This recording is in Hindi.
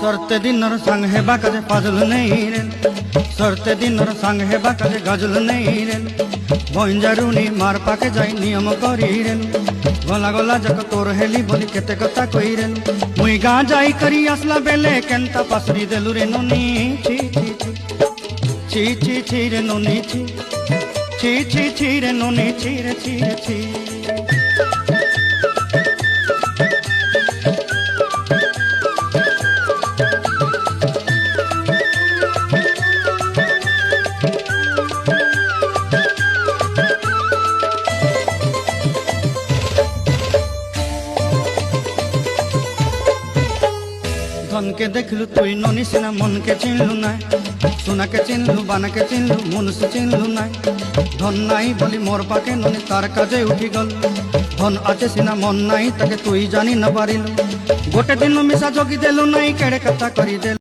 सरते दिनर संग हेबा काजे फाजल नहीं रे सरते दिनर संग हेबा काजे गजल नहीं रे बंजारुनी मार पाके जाई नियम करी रे गला गला जक तोर हेली बोली केते कथा कई रे मुई गा जाई करी असला बेले केंता पासरी देलु रे नोनी छी छी छी छी छी रे नोनी छी छी छी छी रे नोनी छी रे छी रे छी धन के देखलु तुई नोनी सिना मन के चिन्हलु ना सुना के चिन्हलु बाना के चिन्हलु मन से चिन्हलु ना धन नाई बोली मोर पाके नोनी तार काजे उठी गल धन आते सिना मन नाई ताके तुई जानी न पारिलु गोटे दिन मिसा जोगी देलु नाई केड़े कथा करी देलु।